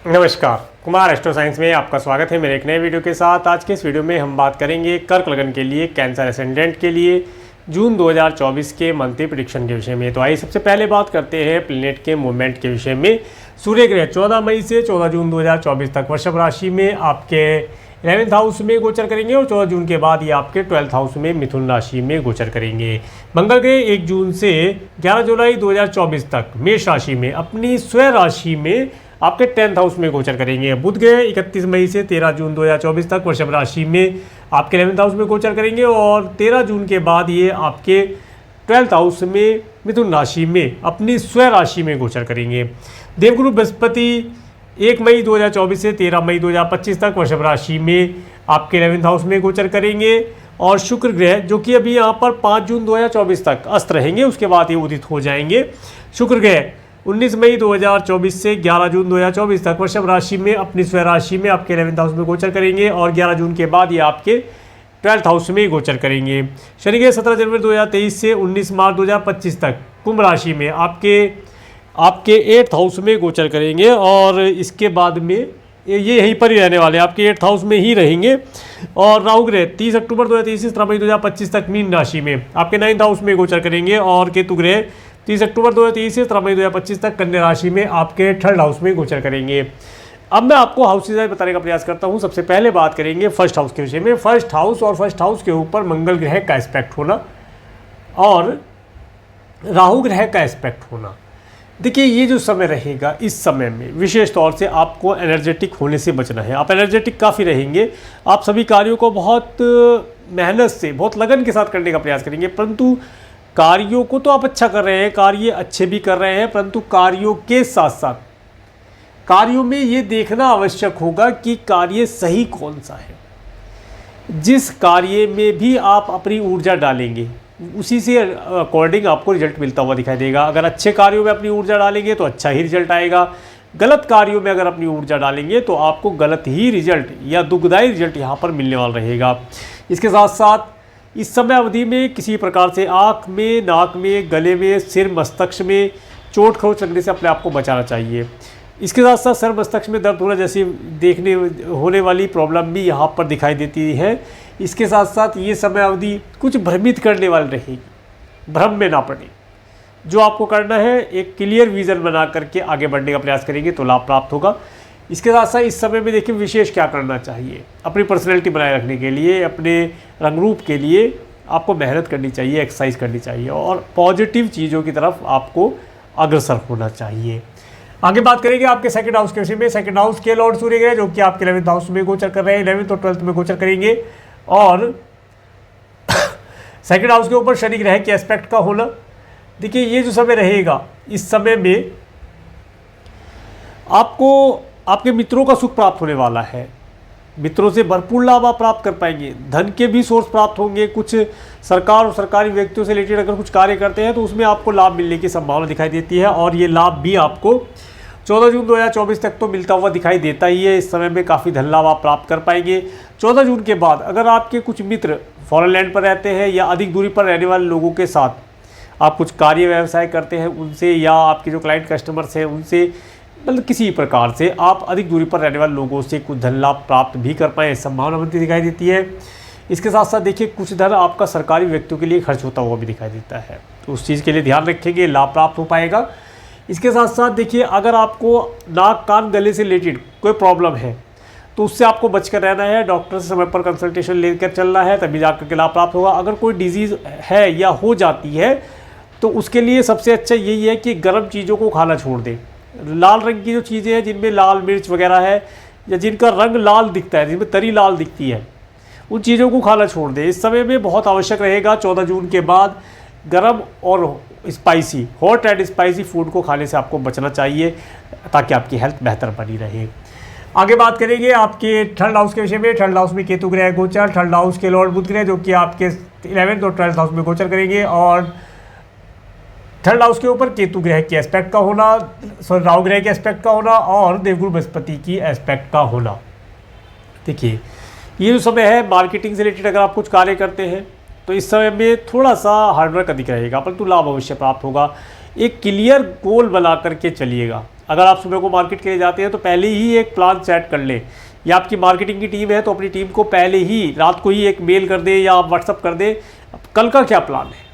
नमस्कार, Kumar astro science में आपका स्वागत है मेरे एक नए वीडियो के साथ। आज के इस वीडियो में हम बात करेंगे कर्क लगन के लिए, कैंसर एसेंडेंट के लिए जून 2024 के मंथली प्रेडिक्शन के विषय में। तो आइए सबसे पहले बात करते हैं प्लैनेट के मूवमेंट के विषय में। सूर्य ग्रह 14 मई से 14 जून 2024 तक वृषभ राशि में आपके 11th हाउस में गोचर करेंगे और 14 जून के बाद ये आपके 12th हाउस में मिथुन राशि में गोचर करेंगे। मंगल ग्रह 1 जून से 11 जुलाई 2024 तक मेष राशि में अपनी स्वयं राशि में आपके 10th हाउस में गोचर करेंगे। बुध ग्रह 31 मई से 13 जून 2024 तक वृषभ राशि में आपके 11th हाउस में गोचर करेंगे और 13 जून के बाद ये आपके 12th हाउस में मिथुन राशि में अपनी स्वयं राशि में गोचर करेंगे। देवगुरु बृहस्पति 1 मई 2024 से 13 मई 2025 तक वृषभ राशि में आपके 11th हाउस में गोचर करेंगे और शुक्र ग्रह जो कि अभी यहाँ पर 5 जून 2024 तक अस्त रहेंगे, उसके बाद ये उदित हो जाएंगे। शुक्र ग्रह 19 मई 2024 से 11 जून 2024 तक वृषभ राशि में अपनी स्वयं राशि में आपके 11th हाउस में गोचर करेंगे और 11 जून के बाद ये आपके 12th हाउस में गोचर करेंगे। शनि ग्रह 17 जनवरी 2023 से 19 मार्च 2025 तक कुंभ राशि में आपके 8th हाउस में गोचर करेंगे और इसके बाद में ये यहीं पर ही रहने वाले आपके 8th हाउस में ही रहेंगे। और राहु ग्रह 30 अक्टूबर 2023 से 17 मई 2025 तक मीन राशि में आपके 9th हाउस में गोचर करेंगे और केतु ग्रह 30 अक्टूबर 2023 से 17 मई 2025 तक कन्या राशि में आपके 3rd हाउस में गोचर करेंगे। अब मैं आपको हाउसेज बताने का प्रयास करता हूं। सबसे पहले बात करेंगे फर्स्ट हाउस के विषय में। फर्स्ट हाउस और फर्स्ट हाउस के ऊपर मंगल ग्रह का एस्पेक्ट होना और राहु ग्रह का एस्पेक्ट होना। देखिए, ये जो समय रहेगा, इस समय में विशेष तौर से आपको एनर्जेटिक होने से बचना है। आप एनर्जेटिक काफ़ी रहेंगे, आप सभी कार्यों को बहुत मेहनत से, बहुत लगन के साथ करने का प्रयास करेंगे, परंतु कार्यों को तो आप अच्छा कर रहे हैं, कार्य अच्छे भी कर रहे हैं, परंतु कार्यों के साथ साथ कार्यों में ये देखना आवश्यक होगा कि कार्य सही कौन सा है। जिस कार्य में भी आप अपनी ऊर्जा डालेंगे उसी से अकॉर्डिंग आपको रिजल्ट मिलता हुआ दिखाई देगा। अगर अच्छे कार्यों में अपनी ऊर्जा डालेंगे तो अच्छा ही रिजल्ट आएगा, गलत कार्यों में अगर अपनी ऊर्जा डालेंगे तो आपको गलत ही रिजल्ट या दुखदायी रिजल्ट यहाँ पर मिलने वाला रहेगा। इसके साथ साथ इस समय अवधि में किसी प्रकार से आँख में, नाक में, गले में, सिर मस्तिष्क में चोट खरोच लगने से अपने आप को बचाना चाहिए। इसके साथ साथ सर मस्तिष्क में दर्द होना जैसी देखने होने वाली प्रॉब्लम भी यहाँ पर दिखाई देती है। इसके साथ साथ ये समय अवधि कुछ भ्रमित करने वाली रहेगी, भ्रम में ना पड़े। जो आपको करना है, एक क्लियर विजन बना करके आगे बढ़ने का प्रयास करेंगे तो लाभ प्राप्त होगा। इसके साथ साथ इस समय में देखिए विशेष क्या करना चाहिए। अपनी पर्सनैलिटी बनाए रखने के लिए, अपने रंग रूप के लिए आपको मेहनत करनी चाहिए, एक्सरसाइज करनी चाहिए और पॉजिटिव चीज़ों की तरफ आपको अग्रसर होना चाहिए। आगे बात करेंगे आपके सेकंड हाउस के विषय में। सेकंड हाउस के लॉर्ड सूर्य ग्रह जो कि आपके 11th हाउस में गोचर कर रहे हैं, 11th और 12th में गोचर करेंगे और सेकंड हाउस के ऊपर शनि ग्रह के एस्पेक्ट का होना। देखिए, ये जो समय रहेगा, इस समय में आपको आपके मित्रों का सुख प्राप्त होने वाला है। मित्रों से भरपूर लाभ आप प्राप्त कर पाएंगे, धन के भी सोर्स प्राप्त होंगे। कुछ सरकार और सरकारी व्यक्तियों से रिलेटेड अगर कुछ कार्य करते हैं तो उसमें आपको लाभ मिलने की संभावना दिखाई देती है और ये लाभ भी आपको 14 जून 2024 तक तो मिलता हुआ दिखाई देता ही है। इस समय में काफ़ी धन लाभ आप प्राप्त कर पाएंगे। 14 जून के बाद अगर आपके कुछ मित्र फॉरेन लैंड पर रहते हैं या अधिक दूरी पर रहने वाले लोगों के साथ आप कुछ कार्य व्यवसाय करते हैं उनसे, या आपके जो क्लाइंट कस्टमर्स हैं उनसे, मतलब किसी प्रकार से आप अधिक दूरी पर रहने वाले लोगों से कुछ धन लाभ प्राप्त भी कर पाएँ, संभावना बनती दिखाई देती है। इसके साथ साथ देखिए, कुछ धन आपका सरकारी व्यक्तियों के लिए खर्च होता हुआ भी दिखाई देता है, तो उस चीज़ के लिए ध्यान रखेंगे, लाभ प्राप्त हो पाएगा। इसके साथ साथ देखिए, अगर आपको नाक, कान, गले से रिलेटेड कोई प्रॉब्लम है तो उससे आपको बचकर रहना है। डॉक्टर से समय पर कंसल्टेशन लेकर चलना है, तभी जाकर के लाभ प्राप्त होगा। अगर कोई डिजीज़ है या हो जाती है तो उसके लिए सबसे अच्छा यही है कि गर्म चीज़ों को खाना छोड़ दें। लाल रंग की जो चीज़ें हैं जिनमें लाल मिर्च वगैरह है या जिनका रंग लाल दिखता है, जिनमें तरी लाल दिखती है, उन चीज़ों को खाना छोड़ दें। इस समय में बहुत आवश्यक रहेगा 14 जून के बाद गरम और spicy, hot and spicy food को खाने से आपको बचना चाहिए ताकि आपकी हेल्थ बेहतर बनी रहे। आगे बात करेंगे आपके 3rd हाउस के विषय में। 3rd हाउस में केतु ग्रह गोचर, 3rd हाउस के लॉर्ड बुध ग्रह जो कि आपके 11th और 12th हाउस में गोचर करेंगे और 3rd हाउस के ऊपर केतु ग्रह के एस्पेक्ट का होना, राहु ग्रह के एस्पेक्ट का होना और देवगुरु बृहस्पति की एस्पेक्ट का होना। देखिए, ये जो समय है, मार्केटिंग से रिलेटेड अगर आप कुछ कार्य करते हैं तो इस समय में थोड़ा सा हार्डवर्क अधिक रहेगा, परंतु लाभ अवश्य प्राप्त होगा। एक क्लियर गोल बना करके चलिएगा। अगर आप सुबह को मार्केट के लिए जाते हैं तो पहले ही एक प्लान सेट कर लें, या आपकी मार्केटिंग की टीम है तो अपनी टीम को पहले ही रात को ही एक मेल कर दें या आप व्हाट्सअप कर दें, कल का क्या प्लान है।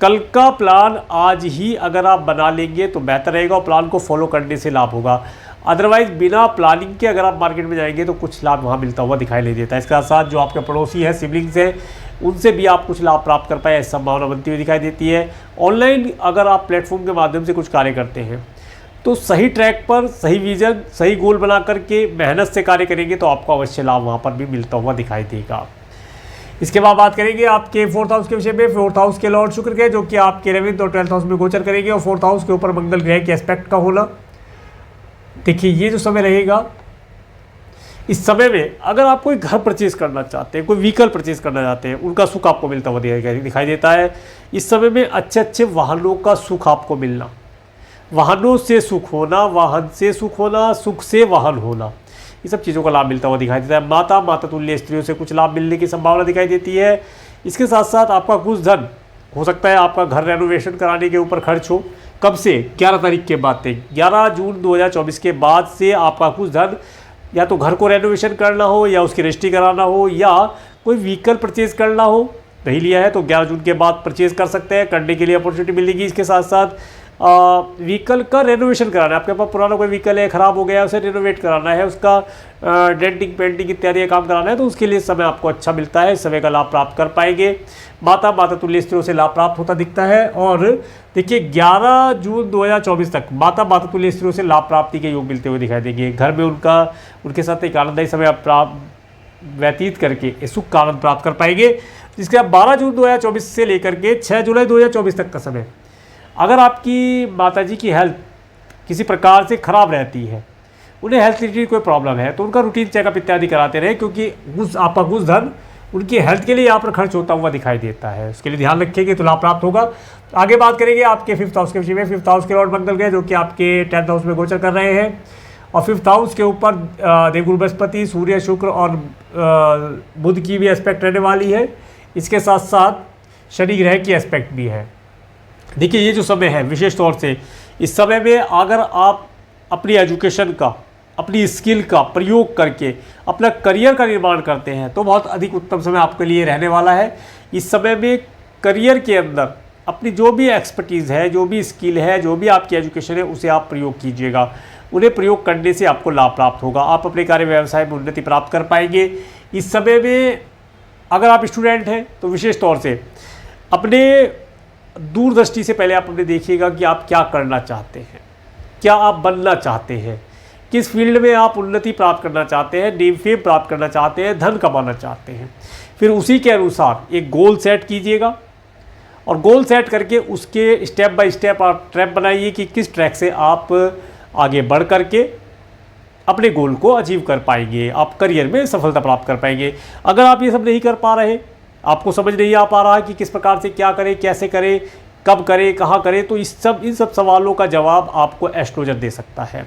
कल का प्लान आज ही अगर आप बना लेंगे तो बेहतर रहेगा और प्लान को फॉलो करने से लाभ होगा। अदरवाइज़ बिना प्लानिंग के अगर आप मार्केट में जाएंगे तो कुछ लाभ वहाँ मिलता हुआ दिखाई नहीं देता। इसके साथ जो आपके पड़ोसी हैं, सिबलिंग्स हैं, उनसे भी आप कुछ लाभ प्राप्त कर पाए, संभावना बनती हुई दिखाई देती है। ऑनलाइन अगर आप प्लेटफॉर्म के माध्यम से कुछ कार्य करते हैं तो सही ट्रैक पर, सही विजन, सही गोल बना करके मेहनत से कार्य करेंगे तो आपको अवश्य लाभ वहाँ पर भी मिलता हुआ दिखाई देगा। इसके बाद बात करेंगे आपके 4th हाउस के विषय में। 4th हाउस के लॉर्ड शुक्र के, जो कि आपके 11th और 12th हाउस में गोचर करेंगे, और 4th हाउस के ऊपर मंगल ग्रह के एस्पेक्ट का होना। देखिए ये जो समय रहेगा, इस समय में अगर आप कोई घर परचेज करना चाहते हैं, कोई व्हीकल परचेज करना चाहते हैं, उनका सुख आपको मिलता हुआ दिखाई देता है। इस समय में अच्छे अच्छे वाहनों का सुख आपको मिलना, वाहनों से सुख होना, वाहन से सुख होना, सुख से वाहन होना, ये सब चीज़ों का लाभ मिलता हुआ दिखाई देता है। माता तुल्य स्त्रियों से कुछ लाभ मिलने की संभावना दिखाई देती है। इसके साथ साथ आपका कुछ धन हो सकता है आपका घर रेनोवेशन कराने के ऊपर खर्च हो। कब से? 11 तारीख के बाद से, 11 जून 2024 के बाद से आपका कुछ धन या तो घर को रेनोवेशन करना हो, या उसकी रजिस्ट्री कराना हो, या कोई व्हीकल परचेज करना हो, नहीं लिया है तो 11 जून के बाद परचेज कर सकते हैं, करने के लिए अपॉर्चुनिटी मिलेगी। इसके साथ साथ व्हीकल का रेनोवेशन कराना है, आपके पास पुराना कोई व्हीकल है, ख़राब हो गया है, उसे रेनोवेट कराना है, उसका डेंटिंग पेंटिंग इत्यादि काम कराना है, तो उसके लिए समय आपको अच्छा मिलता है, इस समय का लाभ प्राप्त कर पाएंगे। माता तुल्य स्त्रियों से लाभ प्राप्त होता दिखता है। और देखिए 11 जून 2024 तक माता तुल्य स्त्रियों से लाभ प्राप्ति के योग मिलते हुए दिखाई देंगे। घर में उनके साथ एक आनंददायी समय व्यतीत करके सुख का आनंद प्राप्त कर पाएंगे। जिसके बाद 12 जून 2024 से लेकर के 6 जुलाई 2024 तक का समय, अगर आपकी माताजी की हेल्थ किसी प्रकार से ख़राब रहती है, उन्हें हेल्थ रिलेटेड कोई प्रॉब्लम है, तो उनका रूटीन चेकअप इत्यादि कराते रहे, क्योंकि आपका कुछ धन उनकी हेल्थ के लिए यहाँ पर खर्च होता हुआ दिखाई देता है। उसके लिए ध्यान रखेंगे तो लाभ प्राप्त होगा। आगे बात करेंगे आपके 5th हाउस के विषय में। 5th हाउस के लॉर्ड मंगल गए, जो कि आपके 10th हाउस में गोचर कर रहे हैं, और 5th हाउस के ऊपर देवगुरु बृहस्पति, सूर्य, शुक्र और बुध की भी एस्पेक्ट रहने वाली है। इसके साथ साथ शनि ग्रह की एस्पेक्ट भी है। देखिए ये जो समय है विशेष तौर से, इस समय में अगर आप अपनी एजुकेशन का, अपनी स्किल का प्रयोग करके अपना करियर का निर्माण करते हैं तो बहुत अधिक उत्तम समय आपके लिए रहने वाला है। इस समय में करियर के अंदर अपनी जो भी एक्सपर्टीज़ है, जो भी स्किल है, जो भी आपकी एजुकेशन है, उसे आप प्रयोग कीजिएगा। उन्हें प्रयोग करने से आपको लाभ प्राप्त होगा, आप अपने कार्य व्यवसाय में उन्नति प्राप्त कर पाएंगे। इस समय में अगर आप स्टूडेंट हैं तो विशेष तौर से अपने दूरदृष्टि से पहले आप अपने देखिएगा कि आप क्या करना चाहते हैं, क्या आप बनना चाहते हैं, किस फील्ड में आप उन्नति प्राप्त करना चाहते हैं, नेम फेम प्राप्त करना चाहते हैं, धन कमाना चाहते हैं। फिर उसी के अनुसार एक गोल सेट कीजिएगा, और गोल सेट करके उसके स्टेप बाय स्टेप आप ट्रैक बनाइए कि किस ट्रैक से आप आगे बढ़ करके अपने गोल को अचीव कर पाएंगे, आप करियर में सफलता प्राप्त कर पाएंगे। अगर आप ये सब नहीं कर पा रहे, आपको समझ नहीं आ पा रहा कि किस प्रकार से क्या करें, कैसे करें, कब करें, कहाँ करें, तो इन सब सवालों का जवाब आपको एस्ट्रोलजर दे सकता है।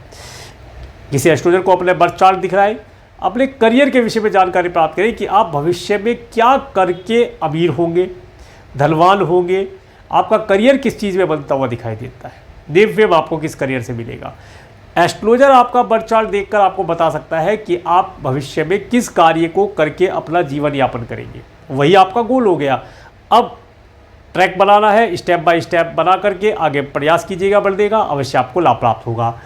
किसी एस्ट्रोलजर को अपने बर्थ चार्ट दिखलाएं, अपने करियर के विषय में जानकारी प्राप्त करें कि आप भविष्य में क्या करके अमीर होंगे, धनवान होंगे, आपका करियर किस चीज़ में बनता हुआ दिखाई देता है, नेम फेम आपको किस करियर से मिलेगा। एस्ट्रोलजर आपका बर्थ चार्ट देखकर आपको बता सकता है कि आप भविष्य में किस कार्य को करके अपना जीवन यापन करेंगे, वही आपका गोल हो गया। अब ट्रैक बनाना है, स्टेप बाय स्टेप बना करके आगे प्रयास कीजिएगा, बढ़ देगा, अवश्य आपको लाभ प्राप्त होगा।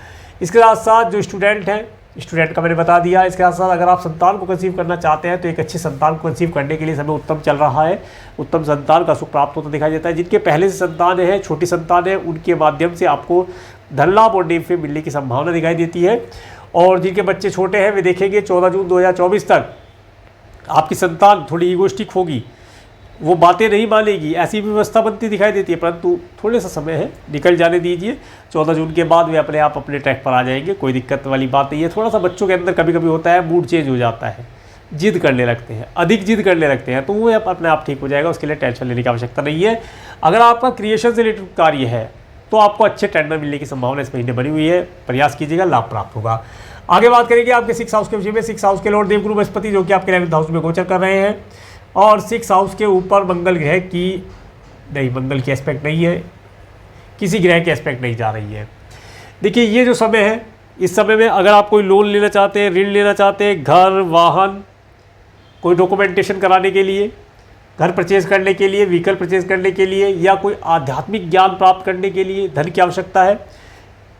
इसके साथ साथ जो स्टूडेंट हैं, स्टूडेंट का मैंने बता दिया। इसके साथ साथ अगर आप संतान को कंसीव करना चाहते हैं तो एक अच्छी संतान को कंसीव करने के लिए समय उत्तम चल रहा है, उत्तम संतान का सुख प्राप्त होता दिखाई देता है। जिनके पहले से संतान है, छोटी संतान है, उनके माध्यम से आपको धन लाभ और नेम फेम मिलने की संभावना दिखाई देती है। और जिनके बच्चे छोटे हैं वे देखेंगे 14 जून 2024 तक आपकी संतान थोड़ी ईगोइस्टिक होगी, वो बातें नहीं मानेगी, ऐसी व्यवस्था बनती दिखाई देती है, परंतु थोड़े सा समय है, निकल जाने दीजिए। 14 जून के बाद वे अपने आप अपने ट्रैक पर आ जाएंगे, कोई दिक्कत वाली बात नहीं है। थोड़ा सा बच्चों के अंदर कभी कभी होता है, मूड चेंज हो जाता है, जिद करने लगते हैं, अधिक जिद करने लगते हैं, तो वो अपने आप ठीक हो जाएगा, उसके लिए टेंशन लेने की आवश्यकता नहीं है। अगर आपका क्रिएशन से रिलेटेड कार्य है तो आपको अच्छे टेंडर मिलने की संभावना इस महीने बनी हुई है, प्रयास कीजिएगा, लाभ प्राप्त होगा। आगे बात करेंगे आपके 6th हाउस के विषय में। 6th हाउस के लॉर्ड देवगुरु बृहस्पति, जो कि आपके 11th हाउस में गोचर कर रहे हैं, और 6th हाउस के ऊपर मंगल ग्रह की, नहीं मंगल की एस्पेक्ट नहीं है, किसी ग्रह की एस्पेक्ट नहीं जा रही है। देखिए ये जो समय है, इस समय में अगर आप कोई लोन लेना चाहते हैं, ऋण लेना चाहते हैं, घर, वाहन, कोई डॉक्यूमेंटेशन कराने के लिए, घर परचेज करने के लिए, व्हीकल परचेज करने के लिए, या कोई आध्यात्मिक ज्ञान प्राप्त करने के लिए धन की आवश्यकता है,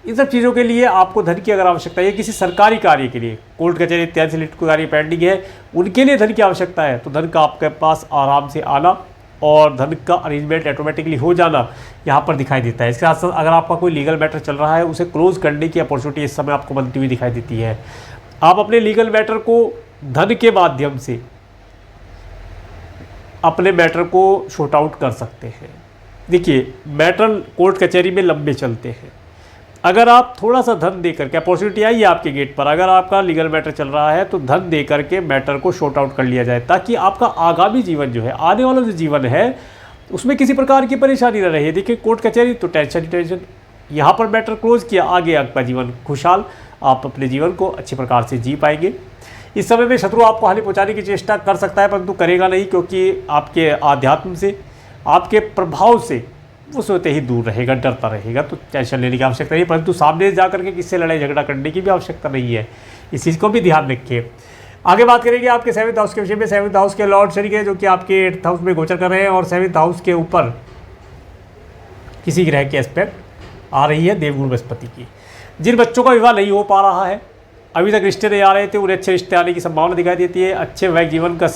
इन सब चीज़ों के लिए आपको धन की अगर आवश्यकता है, किसी सरकारी कार्य के लिए, कोर्ट कचहरी इत्यादि से रिलेटेड कोई कार्य पेंडिंग है, उनके लिए धन की आवश्यकता है, तो धन का आपके पास आराम से आना और धन का अरेंजमेंट ऑटोमेटिकली हो जाना यहाँ पर दिखाई देता है। इसके साथ साथ अगर आपका कोई लीगल मैटर चल रहा है, उसे क्लोज करने की अपॉर्चुनिटी इस समय आपको बनती हुई दिखाई देती है। आप अपने लीगल मैटर को धन के माध्यम से अपने मैटर को शॉर्ट आउट कर सकते हैं। देखिए मैटर कोर्ट कचहरी में लंबे चलते हैं, अगर आप थोड़ा सा धन दे करके, अपॉर्चुनिटी आई है आपके गेट पर, अगर आपका लीगल मैटर चल रहा है तो धन दे करके मैटर को शॉर्ट आउट कर लिया जाए, ताकि आपका आगामी जीवन जो है, आने वाला जो जीवन है, उसमें किसी प्रकार की परेशानी न रहे। देखिए कोर्ट कचहरी तो टेंशन ही टेंशन, यहाँ पर मैटर क्लोज किया, आगे आपका जीवन खुशहाल, आप अपने जीवन को अच्छी प्रकार से जी पाएंगे। इस समय में शत्रु आपको हानि पहुँचाने की चेष्टा कर सकता है, परंतु करेगा नहीं, क्योंकि आपके आध्यात्म से, आपके प्रभाव से वो स्वतः ही दूर रहेगा, डरता रहेगा, तो टेंशन लेने की आवश्यकता नहीं। परंतु सामने जा करके किससे लड़ाई झगड़ा करने की भी आवश्यकता नहीं है, इस चीज़ को भी ध्यान रखिए। आगे बात करेंगे आपके 7th हाउस के विषय में। 7th हाउस के लॉर्ड शनि है जो कि आपके 8th हाउस में गोचर कर रहे हैं, और 7th हाउस के ऊपर किसी ग्रह की एस्पेक्ट आ रही है देवगुरु बृहस्पति की। जिन बच्चों का विवाह नहीं हो पा रहा है, अभी तक रिश्ते नहीं आ रहे थे, उन्हें अच्छे रिश्ते आने की संभावना दिखाई देती है। अच्छे वैवाहिक जीवन का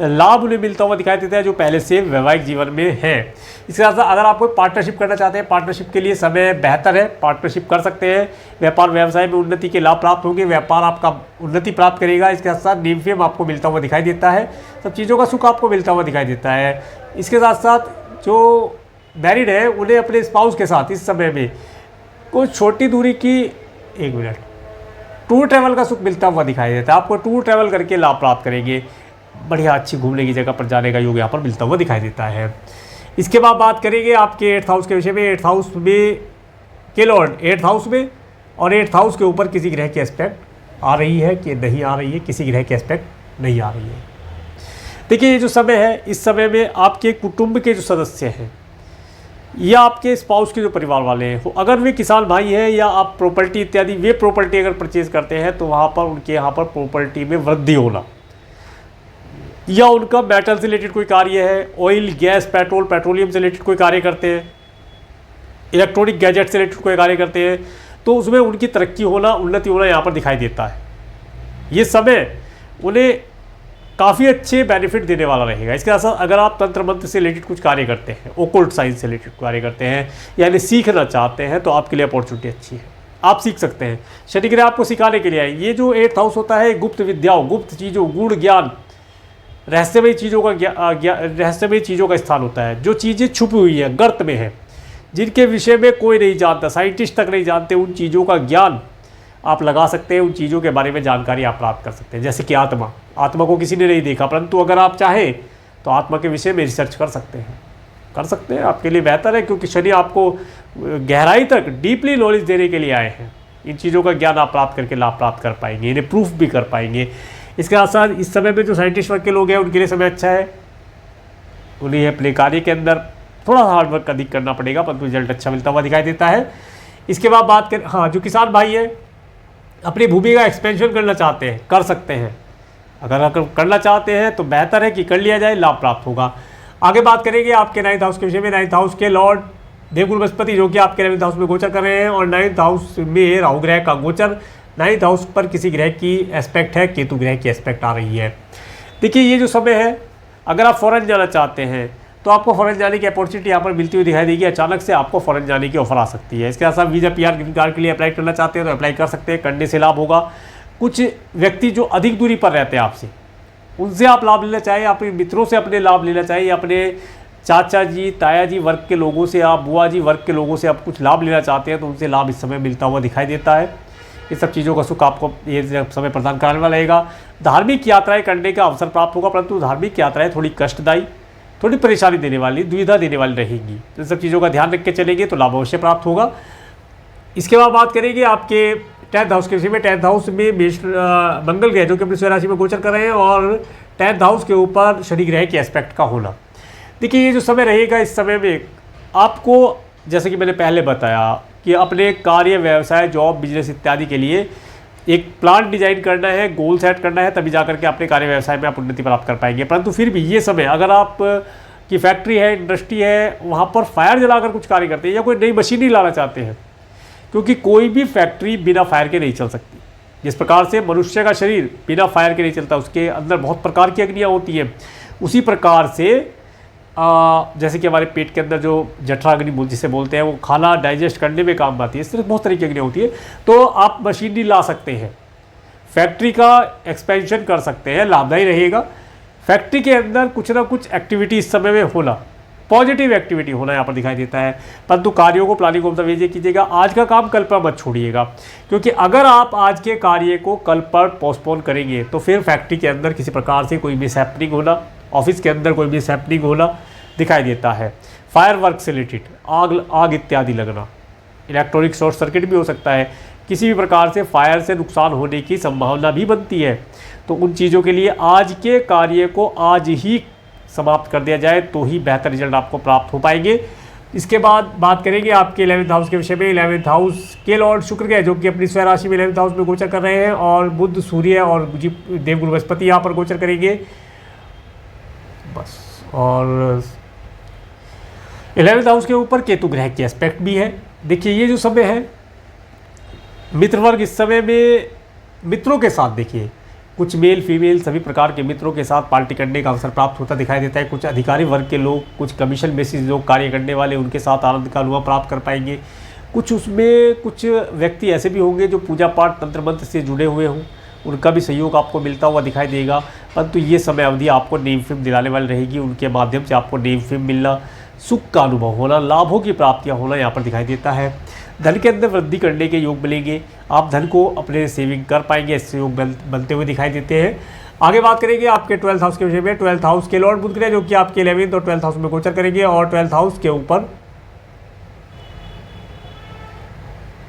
लाभ उन्हें मिलता हुआ दिखाई देता है जो पहले से वैवाहिक जीवन में है। इसके साथ साथ अगर आप कोई पार्टनरशिप करना चाहते हैं, पार्टनरशिप के लिए समय बेहतर है, पार्टनरशिप कर सकते हैं। व्यापार व्यवसाय में उन्नति के लाभ प्राप्त होंगे, व्यापार आपका उन्नति प्राप्त करेगा। इसके साथ साथ नेम फेम आपको मिलता हुआ दिखाई देता है, सब चीज़ों का सुख आपको मिलता हुआ दिखाई देता है। इसके साथ साथ जो मैरिड है उन्हें अपने स्पाउस के साथ इस समय में कुछ छोटी दूरी की, 1 मिनट, टूर ट्रैवल का सुख मिलता हुआ दिखाई देता है। आपको टूर ट्रैवल करके लाभ प्राप्त करेंगे, बढ़िया अच्छी घूमने की जगह पर जाने का योग यहाँ पर मिलता हुआ दिखाई देता है। इसके बाद बात करेंगे आपके 8th हाउस के विषय में। 8th हाउस में के लॉर्ड 8th हाउस में, और 8th हाउस के ऊपर किसी ग्रह की एस्पेक्ट आ रही है कि नहीं आ रही है, किसी ग्रह की एस्पेक्ट नहीं आ रही है। देखिए ये जो समय है, इस समय में आपके कुटुंब के जो सदस्य हैं या आपके स्पाउस के जो परिवार वाले हैं, अगर वे किसान भाई हैं या आप प्रॉपर्टी इत्यादि, वे प्रॉपर्टी अगर परचेज करते हैं तो वहाँ पर उनके यहाँ पर प्रॉपर्टी में वृद्धि होना, या उनका मेटल से रिलेटेड कोई कार्य है, ऑयल, गैस, पेट्रोल, पेट्रोलियम से रिलेटेड कोई कार्य करते हैं, इलेक्ट्रॉनिक गैजेट से रिलेटेड कोई कार्य करते हैं, तो उसमें उनकी तरक्की होना, उन्नति होना यहाँ पर दिखाई देता है। ये समय उन्हें काफ़ी अच्छे बेनिफिट देने वाला रहेगा। इसके साथ अगर आप तंत्र मंत्र से रिलेटेड कुछ कार्य करते हैं, ओकल्ट साइंस से रिलेटेड कार्य करते हैं, यानी सीखना चाहते हैं, तो आपके लिए अपॉर्चुनिटी अच्छी है, आप सीख सकते हैं। शनि ग्रह आपको सिखाने के लिए आए। ये जो 8th हाउस होता है, गुप्त विद्याओं, गुप्त चीज़ों, गूढ़ ज्ञान, रहस्यमय चीज़ों का स्थान होता है। जो चीज़ें छुपी हुई हैं, गर्त में हैं, जिनके विषय में कोई नहीं जानता, साइंटिस्ट तक नहीं जानते, उन चीज़ों का ज्ञान आप लगा सकते हैं, उन चीज़ों के बारे में जानकारी आप प्राप्त कर सकते हैं। जैसे कि आत्मा को किसी ने नहीं देखा, परंतु अगर आप चाहें तो आत्मा के विषय में रिसर्च कर सकते हैं, आपके लिए बेहतर है, क्योंकि शनि आपको गहराई तक डीपली नॉलेज देने के लिए आए हैं। इन चीज़ों का ज्ञान आप प्राप्त करके लाभ प्राप्त कर पाएंगे, इन्हें प्रूफ भी कर पाएंगे। इसके साथ साथ इस समय में जो साइंटिस्ट वर्ग के लोग हैं उनके लिए समय अच्छा है, उन्हें अपने कार्य के अंदर थोड़ा सा हार्डवर्क अधिक करना पड़ेगा, परंतु रिजल्ट अच्छा मिलता हुआ दिखाई देता है। इसके बाद बात करें, हाँ, जो किसान भाई है अपनी भूमि का एक्सपेंशन करना चाहते हैं, कर सकते हैं। अगर करना चाहते हैं तो बेहतर है कि कर लिया जाए, लाभ प्राप्त होगा। आगे बात करेंगे आपके 9th हाउस के विषय में। 9th हाउस के लॉर्ड देवगुरु बृहस्पति जो कि आपके 9th हाउस में गोचर कर रहे हैं, और 9th हाउस में राहु ग्रह का गोचर। 9th हाउस पर किसी ग्रह की एस्पेक्ट है, केतु ग्रह की एस्पेक्ट आ रही है। देखिए ये जो समय है, अगर आप फॉरेन जाना चाहते हैं तो आपको फॉरेन जाने की अपॉर्चुनिटी यहाँ पर मिलती हुई दिखाई देगी। अचानक से आपको फॉरेन जाने की ऑफर आ सकती है। इसके साथ वीज़ा, PR, ग्रीन कार्ड के लिए अप्लाई करना चाहते हैं तो अप्लाई कर सकते हैं, करने से लाभ होगा। कुछ व्यक्ति जो अधिक दूरी पर रहते हैं आपसे, उनसे आप लाभ लेना चाहिए, अपने मित्रों से अपने लाभ लेना चाहिए, अपने चाचा जी, ताया जी वर्ग के लोगों से, आप बुआ जी वर्ग के लोगों से आप कुछ लाभ लेना चाहते हैं तो उनसे लाभ इस समय मिलता हुआ दिखाई देता है। ये सब चीज़ों का सुख आपको ये समय प्रदान कराने वाला रहेगा। धार्मिक यात्राएं करने का अवसर प्राप्त होगा, परंतु धार्मिक यात्राएं थोड़ी कष्टदायी, थोड़ी परेशानी देने वाली, दुविधा देने वाली रहेंगी। तो इन सब चीज़ों का ध्यान रख के चलेंगे तो लाभ अवश्य प्राप्त होगा। इसके बाद बात करेंगे आपके 10th हाउस के विषय में। 10th हाउस में मंगल ग्रह जो कि अपनी स्वयं राशि में गोचर कर रहे हैं, और 10th हाउस के ऊपर शनि ग्रह के एस्पेक्ट का होना। देखिए ये जो समय रहेगा, इस समय में आपको, जैसे कि मैंने पहले बताया, कि अपने कार्य, व्यवसाय, जॉब, बिजनेस इत्यादि के लिए एक प्लान डिजाइन करना है, गोल सेट करना है, तभी जाकर के अपने कार्य व्यवसाय में आप उन्नति प्राप्त कर पाएंगे। परंतु फिर भी ये समय, अगर आप की फैक्ट्री है, इंडस्ट्री है, वहाँ पर फायर जलाकर कुछ कार्य करते हैं या कोई नई मशीनरी लाना चाहते हैं, क्योंकि कोई भी फैक्ट्री बिना फायर के नहीं चल सकती। जिस प्रकार से मनुष्य का शरीर बिना फायर के नहीं चलता, उसके अंदर बहुत प्रकार की अग्नियाँ होती हैं, उसी प्रकार से जैसे कि हमारे पेट के अंदर जो जठराग्नि जिसे बोलते हैं, वो खाना डाइजेस्ट करने में काम आती है। इस तरह बहुत तरीके की अग्नियाँ होती है। तो आप मशीनरी ला सकते हैं, फैक्ट्री का एक्सपेंशन कर सकते हैं, लाभदायी रहेगा। फैक्ट्री के अंदर कुछ ना कुछ एक्टिविटी इस समय में होना, पॉजिटिव एक्टिविटी होना यहाँ पर दिखाई देता है। परंतु कार्यों को प्लानिंग ऑफ द वे कीजिएगा। आज का काम कल पर मत छोड़िएगा, क्योंकि अगर आप आज के कार्य को कल पर पोस्टपोन करेंगे तो फिर फैक्ट्री के अंदर किसी प्रकार से कोई मिसहैपनिंग होना, ऑफिस के अंदर कोई मिसहैपनिंग होना दिखाई देता है। फायरवर्क से रिलेटेड आग इत्यादि लगना, इलेक्ट्रॉनिक शॉर्ट सर्किट भी हो सकता है, किसी भी प्रकार से फायर से नुकसान होने की संभावना भी बनती है। तो उन चीज़ों के लिए आज के कार्य को आज ही समाप्त कर दिया जाए तो ही बेहतर रिजल्ट आपको प्राप्त हो पाएंगे। इसके बाद बात करेंगे आपके 11th हाउस के विषय में। 11th हाउस के लॉर्ड शुक्र के, जो कि अपनी स्वयं राशि में 11th हाउस में गोचर कर रहे हैं, और बुध, सूर्य और देवगुरु बृहस्पति यहाँ पर गोचर करेंगे बस। और 11th हाउस के ऊपर केतु ग्रह की एस्पेक्ट भी है। देखिए ये जो समय है, मित्र वर्ग इस समय में मित्रों के साथ, देखिए कुछ मेल फीमेल सभी प्रकार के मित्रों के साथ पार्टी करने का अवसर प्राप्त होता दिखाई देता है। कुछ अधिकारी वर्ग के लोग, कुछ कमीशन बेसिस लोग कार्य करने वाले, उनके साथ आनंद का अनुभव प्राप्त कर पाएंगे। कुछ उसमें कुछ व्यक्ति ऐसे भी होंगे जो पूजा पाठ, तंत्र मंत्र से जुड़े हुए हों, उनका भी सहयोग आपको मिलता हुआ दिखाई देगा। परंतु ये समय अवधि आपको नेम फेम दिलाने वाली रहेगी। उनके माध्यम से आपको नेम फेम मिलना, सुख का अनुभव होना, लाभों की प्राप्तियाँ होना यहाँ पर दिखाई देता है। धन के अंदर वृद्धि करने के योग मिलेंगे। आप धन को अपने सेविंग कर पाएंगे, ऐसे योग बनते हुए दिखाई देते हैं। आगे बात करेंगे आपके 12th हाउस के विषय में। 12th हाउस के लॉर्ड बुध ग्रह, जो कि आपके 11th और 12th हाउस में गोचर करेंगे, और 12th हाउस के ऊपर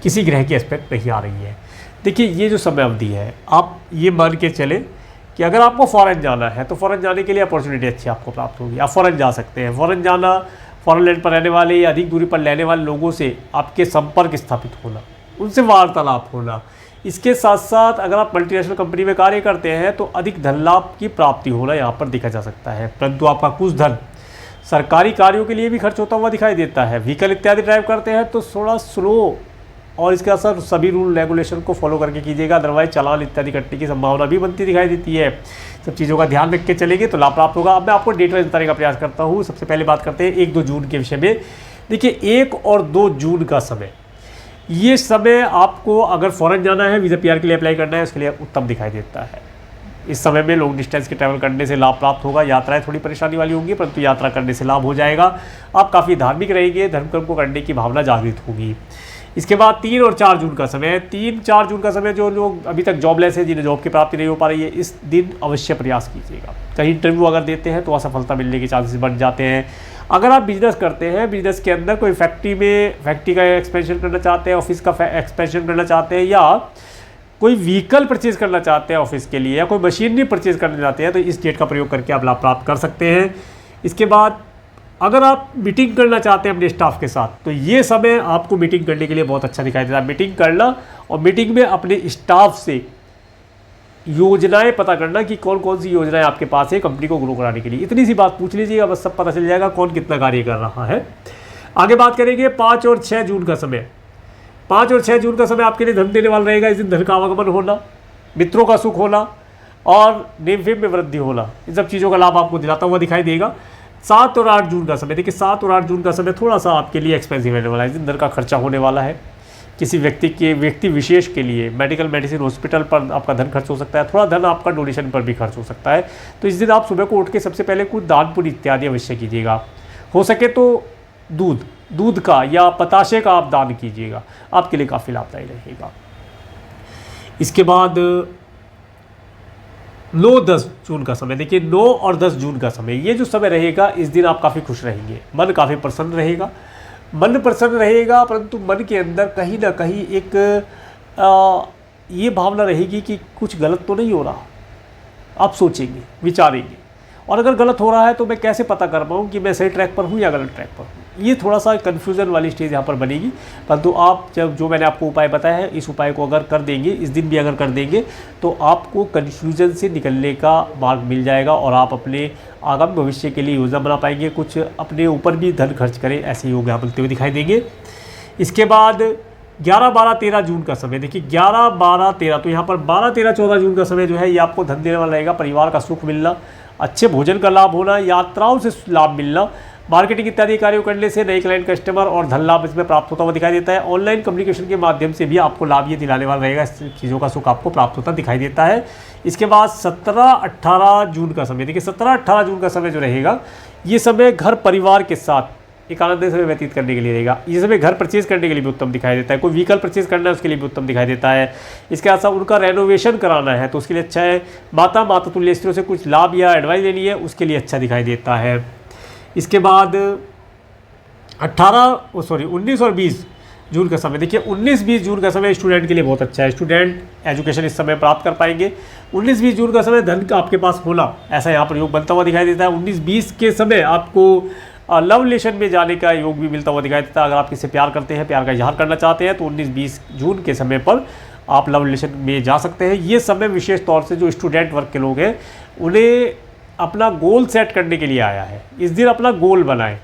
किसी ग्रह की एस्पेक्ट नहीं आ रही है। देखिए ये जो समय अवधि है, आप ये मान के चले कि अगर आपको फॉरेन जाना है तो फॉरेन जाने के लिए अपॉर्चुनिटी अच्छी आपको प्राप्त होगी, आप फॉरेन जा सकते हैं। फॉरेन जाना, फॉरेन लैंड पर रहने वाले या अधिक दूरी पर रहने वाले लोगों से आपके संपर्क स्थापित होना, उनसे वार्तालाप होना। इसके साथ साथ अगर आप मल्टीनेशनल कंपनी में कार्य करते हैं तो अधिक धन लाभ की प्राप्ति होना यहाँ पर देखा जा सकता है। परंतु आपका कुछ धन सरकारी कार्यों के लिए भी खर्च होता हुआ दिखाई देता है। व्हीकल इत्यादि ड्राइव करते हैं तो थोड़ा स्लो, और इसके असर सभी रूल रेगुलेशन को फॉलो करके कीजिएगा, अदरवाइज चालान इत्यादि कटने की संभावना भी बनती दिखाई देती है। सब चीज़ों का ध्यान रख के चलेंगे तो लाभ प्राप्त होगा। अब मैं आपको डेट वाइज बताने का प्रयास करता हूँ। सबसे पहले बात करते हैं 1-2 जून के विषय में। देखिए 1 और 2 जून का समय, ये समय आपको अगर फॉरेन जाना है, वीज़ा PR के लिए अप्लाई करना है, उसके लिए उत्तम दिखाई देता है। इस समय में लॉन्ग डिस्टेंस के ट्रैवल करने से लाभ प्राप्त होगा। यात्राएं थोड़ी परेशानी वाली होंगी, परंतु यात्रा करने से लाभ हो जाएगा। आप काफ़ी धार्मिक रहेंगे, धर्म कर्म को करने की भावना जागृत होगी। इसके बाद 3 और 4 जून का समय, 3-4 जून का समय, जो लोग अभी तक जॉबलेस है, जिन्हें जॉब की प्राप्ति नहीं हो पा रही है, इस दिन अवश्य प्रयास कीजिएगा। कहीं इंटरव्यू अगर देते हैं तो असफलता मिलने के चांसेस बढ़ जाते हैं। अगर आप बिजनेस करते हैं, बिजनेस के अंदर कोई फैक्ट्री का एक्सपेंशन करना चाहते हैं, ऑफिस का एक्सपेंशन करना चाहते हैं, या कोई व्हीकल परचेज करना चाहते हैं ऑफिस के लिए, या कोई मशीनरी परचेज करना चाहते हैं, तो इस डेट का प्रयोग करके आप लाभ प्राप्त कर सकते हैं। इसके बाद अगर आप मीटिंग करना चाहते हैं अपने स्टाफ के साथ, तो ये समय आपको मीटिंग करने के लिए बहुत अच्छा दिखाई देता है। मीटिंग करना और मीटिंग में अपने स्टाफ से योजनाएं पता करना कि कौन कौन सी योजनाएं आपके पास है कंपनी को ग्रो कराने के लिए, इतनी सी बात पूछ लीजिएगा, बस सब पता चल जाएगा कौन कितना कार्य कर रहा है। आगे बात करेंगे 5 और 6 जून का समय। 5 और 6 जून का समय आपके लिए धन देने वाला रहेगा। इस दिन धन का आवागमन होना, मित्रों का सुख होना और नेम फेम में वृद्धि होना, इन सब चीज़ों का लाभ आपको दिलाता हुआ दिखाई देगा। 7 और 8 जून का समय, देखिए 7 और 8 जून का समय थोड़ा सा आपके लिए एक्सपेंसिव रहने वाला है। इस दिन धन का खर्चा होने वाला है। किसी व्यक्ति विशेष के लिए मेडिसिन हॉस्पिटल पर आपका धन खर्च हो सकता है। थोड़ा धन आपका डोनेशन पर भी खर्च हो सकता है। तो इस दिन आप सुबह को उठ के सबसे पहले कुछ दान पुण्य इत्यादि अवश्य कीजिएगा। हो सके तो दूध का या पताशे का आप दान कीजिएगा, आपके लिए काफ़ी लाभदायी रहेगा। इसके बाद 9-10 जून का समय, देखिए 9 और 10 जून का समय, ये जो समय रहेगा, इस दिन आप काफ़ी खुश रहेंगे, मन काफ़ी प्रसन्न रहेगा। मन प्रसन्न रहेगा, परंतु मन के अंदर कहीं ना कहीं एक ये भावना रहेगी कि कुछ गलत तो नहीं हो रहा। आप सोचेंगे, विचारेंगे, और अगर गलत हो रहा है तो मैं कैसे पता कर पाऊँ कि मैं सही ट्रैक पर हूँ या गलत ट्रैक पर हूँ। ये थोड़ा सा कन्फ्यूज़न वाली स्टेज यहाँ पर बनेगी, परंतु आप जब जो मैंने आपको उपाय बताया है इस उपाय को अगर कर देंगे, इस दिन भी अगर कर देंगे तो आपको कन्फ्यूज़न से निकलने का मार्ग मिल जाएगा और आप अपने आगामी भविष्य के लिए योजना बना पाएंगे। कुछ अपने ऊपर भी धन खर्च करें, ऐसे योग यहाँ बनते हुए दिखाई देंगे। इसके बाद 11, 12, 13 जून का समय देखिए, 11, 12, 13, तो यहाँ पर 12, 13, 14 जून का समय जो है ये आपको धन देने वाला रहेगा। परिवार का सुख मिलना, अच्छे भोजन का लाभ होना, यात्राओं से लाभ मिलना, मार्केटिंग इत्यादि कार्यों करने से नए क्लाइंट, कस्टमर और धन लाभ इसमें प्राप्त होता हुआ दिखाई देता है। ऑनलाइन कम्युनिकेशन के माध्यम से भी आपको लाभ ये दिलाने वाला रहेगा, इस चीज़ों का सुख आपको प्राप्त होता दिखाई देता है। इसके बाद 17, 18 जून का समय देखिए, 17, 18 जून का समय जो रहेगा ये समय घर परिवार के साथ एक आनंद समय व्यतीत करने के लिए रहेगा। ये समय घर परचेज करने के लिए भी उत्तम दिखाई देता है, कोई व्हीकल परचेज करना है उसके लिए भी उत्तम दिखाई देता है। इसके साथ साथ उनका रेनोवेशन कराना है तो उसके लिए अच्छा है। माता तुल्य स्त्रियों से कुछ लाभ या एडवाइस लेनी है उसके लिए अच्छा दिखाई देता है। इसके बाद 19 और 20 जून का समय देखिए, 19-20 जून का समय स्टूडेंट के लिए बहुत अच्छा है। स्टूडेंट एजुकेशन इस समय प्राप्त कर पाएंगे। 19-20 जून का समय धन का आपके पास होना, ऐसा यहाँ पर योग बनता हुआ दिखाई देता है। 19-20 के समय आपको लव रिलेशन में जाने का योग भी मिलता हुआ दिखाई देता है। अगर आप किसी से प्यार करते हैं, प्यार का इजहार करना चाहते हैं तो 19-20 जून के समय पर आप लव रिलेशन में जा सकते हैं। ये समय विशेष तौर से जो स्टूडेंट वर्ग के लोग हैं उन्हें अपना गोल सेट करने के लिए आया है। इस दिन अपना गोल बनाएं,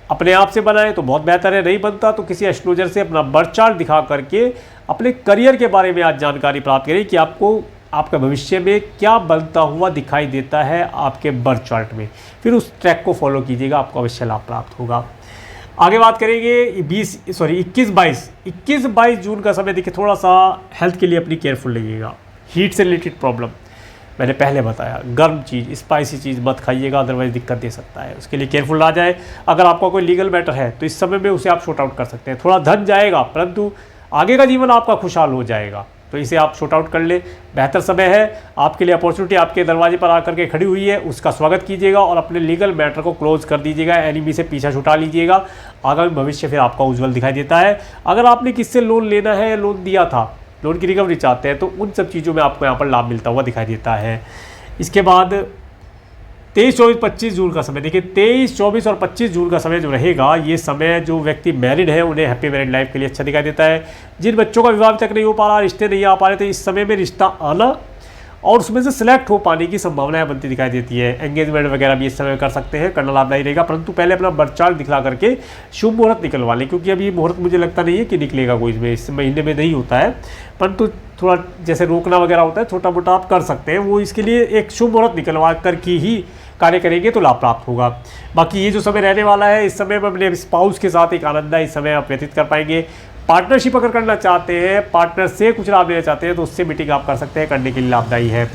अपने आप से बनाएं तो बहुत बेहतर है, नहीं बनता तो किसी एस्ट्रोलॉजर से अपना बर्थ चार्ट दिखा करके अपने करियर के बारे में आज जानकारी प्राप्त करें कि आपको आपका भविष्य में क्या बनता हुआ दिखाई देता है आपके बर्थ चार्ट में। फिर उस ट्रैक को फॉलो कीजिएगा, आपको अवश्य लाभ प्राप्त होगा। आगे बात करेंगे 21-22 जून का समय देखिए, थोड़ा सा हेल्थ के लिए अपनी केयरफुल रहिएगा। हीट से रिलेटेड प्रॉब्लम मैंने पहले बताया, गर्म चीज़, स्पाइसी चीज़ मत खाइएगा, अदरवाइज दिक्कत दे सकता है, उसके लिए केयरफुल रहा जाए। अगर आपका कोई लीगल मैटर है तो इस समय में उसे आप शॉर्ट आउट कर सकते हैं। थोड़ा धन जाएगा परंतु आगे का जीवन आपका खुशहाल हो जाएगा, तो इसे आप शॉर्ट आउट कर ले, बेहतर समय है आपके लिए। अपॉर्चुनिटी आपके दरवाजे पर आकर के खड़ी हुई है, उसका स्वागत कीजिएगा और अपने लीगल मैटर को क्लोज कर दीजिएगा, एनिमी से पीछा छुटा लीजिएगा। आगामी भविष्य फिर आपका उज्जवल दिखाई देता है। अगर आपने किससे लोन लेना है या लोन दिया था, लोन की रिकवरी चाहते हैं तो उन सब चीज़ों में आपको यहाँ पर लाभ मिलता हुआ दिखाई देता है। इसके बाद 23, 24, 25 जून का समय देखिए, 23, 24 और 25 जून का समय जो रहेगा ये समय जो व्यक्ति मैरिड है उन्हें हैप्पी मैरिड लाइफ के लिए अच्छा दिखाई देता है। जिन बच्चों का विवाह तक नहीं हो पा रहा, रिश्ते नहीं आ पा रहे, तो इस समय में रिश्ता आना और उसमें से सिलेक्ट हो पाने की संभावनाएं बनती दिखाई देती है। एंगेजमेंट वगैरह भी इस समय कर सकते हैं, करना लाभदायी रहेगा, परंतु पहले अपना बर्थ चार्ट दिखला करके शुभ मुहूर्त निकलवा लें, क्योंकि अभी मुहूर्त मुझे लगता नहीं है कि निकलेगा कोई इसमें, इस महीने में नहीं होता है, परंतु थोड़ा जैसे रोकना वगैरह होता है छोटा मोटा आप कर सकते हैं, वो इसके लिए एक शुभ मुहूर्त निकलवा करके ही कार्य करेंगे तो लाभ प्राप्त होगा। बाकी ये जो समय रहने वाला है इस समय में अपने स्पाउस के साथ एक आनंद इस समय आप व्यतीत कर पाएंगे। पार्टनरशिप अगर करना चाहते हैं, पार्टनर से कुछ लाभ लेना चाहते हैं तो उससे मीटिंग आप कर सकते हैं, करने के लिए लाभदायी है।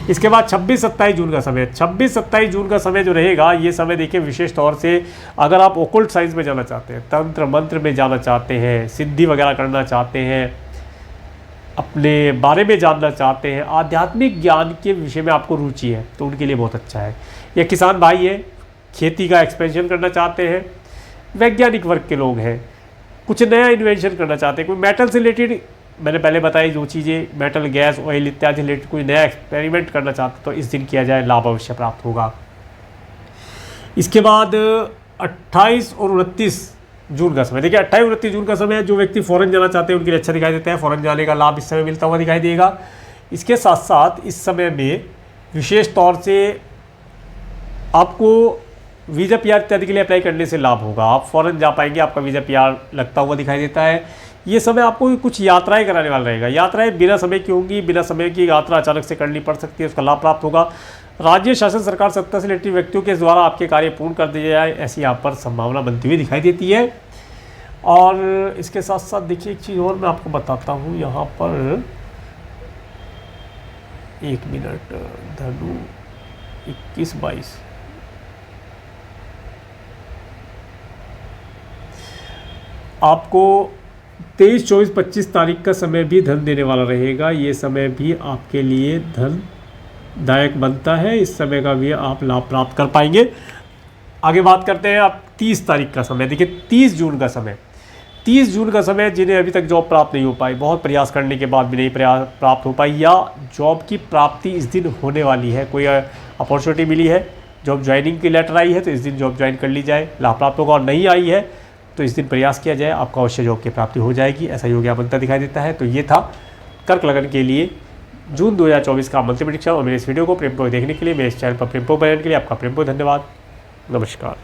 इसके बाद 26-27 जून का समय, 26-27 जून का समय जो रहेगा ये समय देखिए विशेष तौर से अगर आप ओकल्ट साइंस में जाना चाहते हैं, तंत्र मंत्र में जाना चाहते हैं, सिद्धि वगैरह करना चाहते हैं, अपने बारे में जानना चाहते हैं, आध्यात्मिक ज्ञान के विषय में आपको रुचि है तो उनके लिए बहुत अच्छा है। या किसान भाई है, खेती का एक्सपेंशन करना चाहते हैं, वैज्ञानिक वर्ग के लोग हैं, कुछ नया इन्वेंशन करना चाहते हैं, कोई मेटल से रिलेटेड मैंने पहले बताई जो चीज़ें मेटल, गैस, ऑयल इत्यादि रिलेटेड कोई नया एक्सपेरिमेंट करना चाहते हैं तो इस दिन किया जाए, लाभ अवश्य प्राप्त होगा। इसके बाद 28 और 29 जून का समय देखिए, 28-29 जून का समय जो व्यक्ति फॉरेन जाना चाहते हैं उनके लिए अच्छा दिखाई देता है, फॉरेन जाने का लाभ इस समय मिलता हुआ दिखाई देगा। इसके साथ साथ इस समय में विशेष तौर से आपको वीज़ा पीआर इत्यादि के लिए अप्लाई करने से लाभ होगा, आप फॉरेन जा पाएंगे, आपका वीज़ा पीआर लगता हुआ दिखाई देता है। ये समय आपको कुछ यात्राएं कराने वाला रहेगा, यात्राएं बिना समय की होंगी, बिना समय की यात्रा अचानक से करनी पड़ सकती है, उसका लाभ प्राप्त होगा। राज्य शासन सरकार सत्ता से रिलेटेड व्यक्तियों के द्वारा आपके कार्य पूर्ण कर दिए जाए, ऐसी यहाँ पर संभावना बनती हुई दिखाई देती है। और इसके साथ साथ देखिए एक चीज़ और मैं आपको बताता हूँ यहाँ पर, एक मिनट, धनु 21-22 आपको 23, 24, 25 तारीख का समय भी धन देने वाला रहेगा। ये समय भी आपके लिए धनदायक बनता है, इस समय का भी आप लाभ प्राप्त कर पाएंगे। आगे बात करते हैं आप 30 तारीख का समय देखिए, 30 जून का समय, 30 जून का समय जिन्हें अभी तक जॉब प्राप्त नहीं हो पाई, बहुत प्रयास करने के बाद भी नहीं प्राप्त हो पाई, या जॉब की प्राप्ति इस दिन होने वाली है, कोई अपॉर्चुनिटी मिली है, जॉब ज्वाइनिंग की लेटर आई है तो इस दिन जॉब ज्वाइन कर ली जाए। लाभ प्राप्त होगा और नहीं आई है तो इस दिन प्रयास किया जाए, आपको अवश्य जॉब की प्राप्ति हो जाएगी, ऐसा योग्य मंत्र दिखाई देता है। तो ये था कर्क लगन के लिए जून 2024 का मंत्री प्रेडिक्शन। और मेरे इस वीडियो को प्रेमपूर्वक देखने के लिए, मेरे इस चैनल पर प्रेमपूर्वक बनने के लिए आपका प्रेमपूर्वक धन्यवाद। नमस्कार।